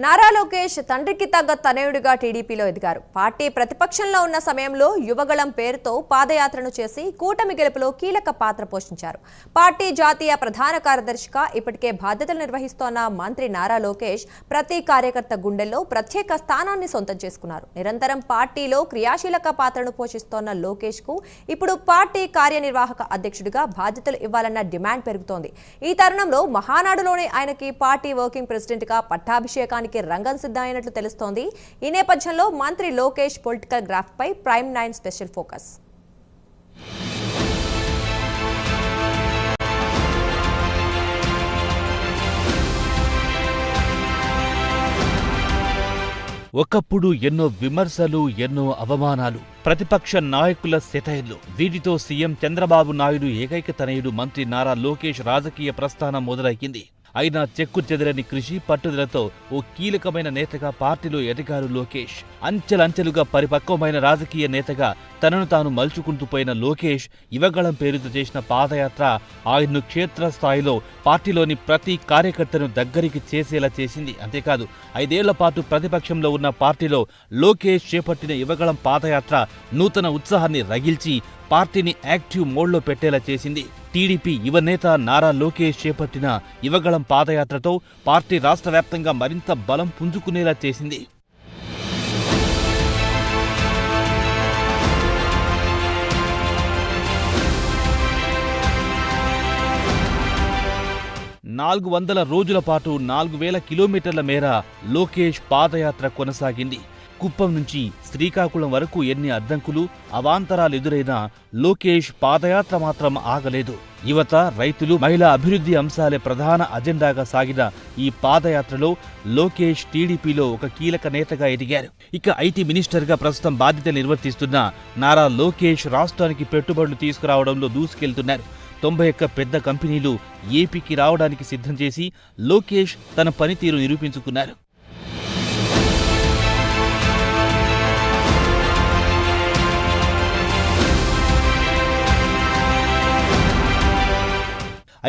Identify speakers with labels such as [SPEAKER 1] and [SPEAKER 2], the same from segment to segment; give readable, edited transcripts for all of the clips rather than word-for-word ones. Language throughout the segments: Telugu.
[SPEAKER 1] నారా లోకేష్ తండ్రికి తగ్గ తనయుడిగా టీడీపీలో ఎదిగారు. పార్టీ ప్రతిపక్షంలో ఉన్న సమయంలో యువగళం పేరుతో పాదయాత్రను చేసి కూటమి గెలుపులో కీలక పాత్ర పోషించారు. పార్టీ జాతీయ ప్రధాన కార్యదర్శిగా ఇప్పటికే బాధ్యతలు నిర్వహిస్తోన్న మంత్రి నారా లోకేష్ ప్రతి కార్యకర్త గుండెల్లో ప్రత్యేక స్థానాన్ని సొంతం చేసుకున్నారు. నిరంతరం పార్టీలో క్రియాశీలక పాత్రను పోషిస్తోన్న లోకేష్ కు ఇప్పుడు పార్టీ కార్యనిర్వాహక అధ్యక్షుడిగా బాధ్యతలు ఇవ్వాలన్న డిమాండ్ పెరుగుతోంది. ఈ తరుణంలో మహానాడులోనే ఆయనకి పార్టీ వర్కింగ్ ప్రెసిడెంట్ గా పట్టాభిషేకానికి రంగం సిద్ధమైనట్లు తెలుస్తోంది. ఈ నేపథ్యంలో మంత్రి లోకేష్ పొలిటికల్ గ్రాఫ్ పై ప్రైమ్ 9 స్పెషల్ ఫోకస్.
[SPEAKER 2] ఒకప్పుడు ఎన్నో విమర్శలు, ఎన్నో అవమానాలు, ప్రతిపక్ష నాయకుల సెటైర్లు. వీటితో సీఎం చంద్రబాబు నాయుడు ఏకైక తనయుడు మంత్రి నారా లోకేష్ రాజకీయ ప్రస్థానం మొదలయ్యింది. అయినా చెక్కు చెదరని కృషి, పట్టుదలతో ఓ కీలకమైన నేతగా పార్టీలో ఎదిగారు లోకేష్. అంచెలంచెలుగా పరిపక్వమైన రాజకీయ నేతగా తనను తాను మలుచుకుంటూ పోయిన లోకేష్ యువగళం పేరుతో చేసిన పాదయాత్ర ఆయన్ను క్షేత్రస్థాయిలో పార్టీలోని ప్రతి కార్యకర్తను దగ్గరికి చేసేలా చేసింది. అంతేకాదు 5 ఏళ్ల పాటు ప్రతిపక్షంలో ఉన్న పార్టీలో లోకేష్ చేపట్టిన యువగళం పాదయాత్ర నూతన ఉత్సాహాన్ని రగిల్చి పార్టీని యాక్టివ్ మోడ్లో పెట్టేలా చేసింది. టీడీపీ యువనేత నారా లోకేష్ చేపట్టిన యువగళం పాదయాత్రతో పార్టీ రాష్ట్ర వ్యాప్తంగా మరింత బలం పుంజుకునేలా చేసింది. నాలుగు 400 రోజుల పాటు 4000 కిలోమీటర్ల మేర లోకేష్ పాదయాత్ర కొనసాగింది. కుప్పం నుంచి శ్రీకాకుళం వరకు ఎన్ని అడ్డంకులు, అవాంతరాలు ఎదురైనా లోకేష్ పాదయాత్ర మాత్రం ఆగలేదు. యువత, రైతులు, మహిళా అభివృద్ధి అంశాలే ప్రధాన అజెండాగా సాగిన ఈ పాదయాత్రలో లోకేష్ టీడీపీలో ఒక కీలక నేతగా ఎదిగారు. ఇక ఐటీ మినిస్టర్గా ప్రస్తుతం బాధ్యతలు నిర్వర్తిస్తున్న నారా లోకేష్ రాష్ట్రానికి పెట్టుబడులు తీసుకురావడంలో దూసుకెళ్తున్నారు. 91 పెద్ద కంపెనీలు ఏపీకి రావడానికి సిద్ధం చేసి లోకేష్ తన పనితీరు నిరూపించుకున్నారు.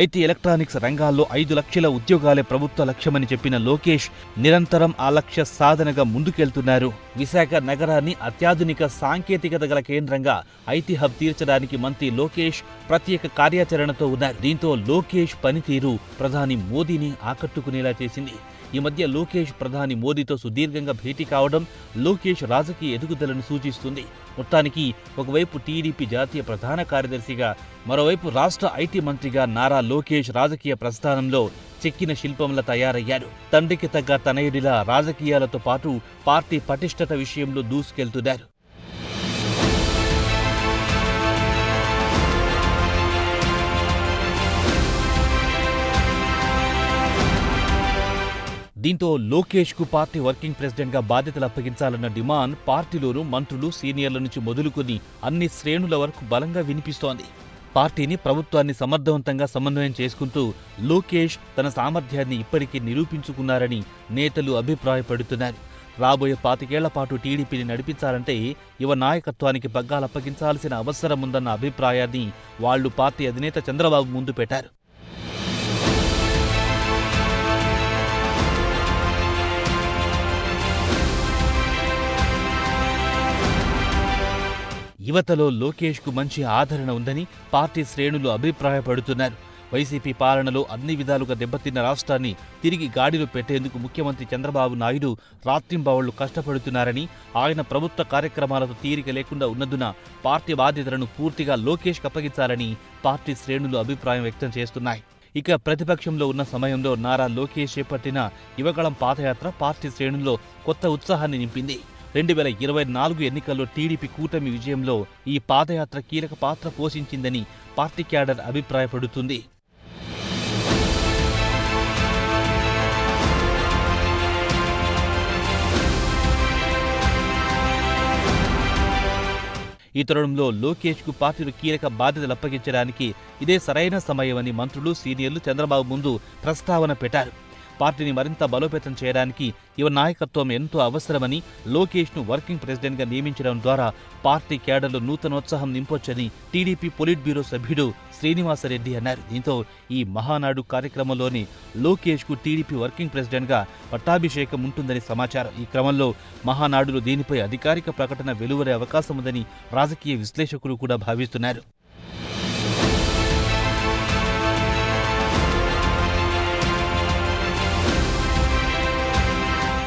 [SPEAKER 2] ఐటీ, ఎలక్ట్రానిక్స్ రంగాల్లో 5 లక్షల ఉద్యోగాలే ప్రభుత్వ లక్ష్యమని చెప్పిన లోకేష్ నిరంతరం ఆ లక్ష్య సాధనగా ముందుకెళ్తున్నారు. విశాఖ నగరాన్ని అత్యాధునిక సాంకేతికత గల కేంద్రంగా ఐటీ హబ్ తీర్చడానికి మంత్రి లోకేష్ ప్రత్యేక కార్యాచరణతో ఉన్నారు. దీంతో లోకేష్ పనితీరు ప్రధాని మోదీని ఆకట్టుకునేలా చేసింది. ఈ మధ్య లోకేష్ ప్రధాని మోదీతో సుదీర్ఘంగా భేటీ కావడం లోకేష్ రాజకీయ ఎదుగుదలను సూచిస్తుంది. మొత్తానికి ఒకవైపు టీడీపీ జాతీయ ప్రధాన కార్యదర్శిగా, మరోవైపు రాష్ట్ర ఐటీ మంత్రిగా నారా లోకేష్ రాజకీయ ప్రస్థానంలో చెక్కిన శిల్పంలా తయారయ్యారు. తండ్రికి తగ్గ తనయుడిలా రాజకీయాలతో పాటు పార్టీ పటిష్టత విషయంలో దూసుకెళ్తున్నారు. దీంతో లోకేష్ కు పార్టీ వర్కింగ్ ప్రెసిడెంట్ గా బాధ్యతలు అప్పగించాలన్న డిమాండ్ పార్టీలోనూ మంత్రులు, సీనియర్ల నుంచి మొదలుకొని అన్ని శ్రేణుల వరకు బలంగా వినిపిస్తోంది. పార్టీని, ప్రభుత్వాన్ని సమర్థవంతంగా సమన్వయం చేసుకుంటూ లోకేష్ తన సామర్థ్యాన్ని ఇప్పటికీ నిరూపించుకున్నారని నేతలు అభిప్రాయపడుతున్నారు. రాబోయే 25 ఏళ్ల పాటు టీడీపీని నడిపించాలంటే యువ నాయకత్వానికి పగ్గాలప్పగించాల్సిన అవసరం ఉందన్న అభిప్రాయాన్ని వాళ్లు పార్టీ అధినేత చంద్రబాబు ముందు పెట్టారు. యువతలో లోకేష్ కు మంచి ఆదరణ ఉందని పార్టీ శ్రేణులు అభిప్రాయపడుతున్నారు. వైసీపీ పాలనలో అన్ని విధాలుగా దెబ్బతిన్న రాష్ట్రాన్ని తిరిగి గాడిలో పెట్టేందుకు ముఖ్యమంత్రి చంద్రబాబు నాయుడు రాత్రింబవళ్లు కష్టపడుతున్నారని, ఆయన ప్రభుత్వ కార్యక్రమాలతో తీరిక లేకుండా ఉన్నందున పార్టీ బాధ్యతలను పూర్తిగా లోకేష్ అప్పగించాలని పార్టీ శ్రేణులు అభిప్రాయం వ్యక్తం చేస్తున్నాయి. ఇక ప్రతిపక్షంలో ఉన్న సమయంలో నారా లోకేష్ చేపట్టిన యువగళం పాదయాత్ర పార్టీ శ్రేణుల్లో కొత్త ఉత్సాహాన్ని నింపింది. 2024 ఎన్నికల్లో టీడీపీ కూటమి విజయంలో ఈ పాదయాత్ర కీలక పాత్ర పోషించిందని పార్టీ క్యాడర్ అభిప్రాయపడుతుంది. ఈ తరుణంలో లోకేష్ కు పార్టీలు కీలక బాధ్యతలు అప్పగించడానికి ఇదే సరైన సమయమని మంత్రులు, సీనియర్లు చంద్రబాబు ముందు ప్రస్తావన పెట్టారు. పార్టీని మరింత బలోపేతం చేయడానికి యువ నాయకత్వం ఎంతో అవసరమని, లోకేష్ను వర్కింగ్ ప్రెసిడెంట్గా నియమించడం ద్వారా పార్టీ క్యాడర్లో నూతనోత్సాహం నింపొచ్చని టీడీపీ పొలిట్ బ్యూరో సభ్యుడు శ్రీనివాసరెడ్డి అన్నారు. దీంతో ఈ మహానాడు కార్యక్రమంలోని లోకేష్కు టీడీపీ వర్కింగ్ ప్రెసిడెంట్గా పట్టాభిషేకం ఉంటుందని సమాచారం. ఈ క్రమంలో మహానాడులో దీనిపై అధికారిక ప్రకటన వెలువడే అవకాశం ఉందని రాజకీయ విశ్లేషకులు కూడా భావిస్తున్నారు.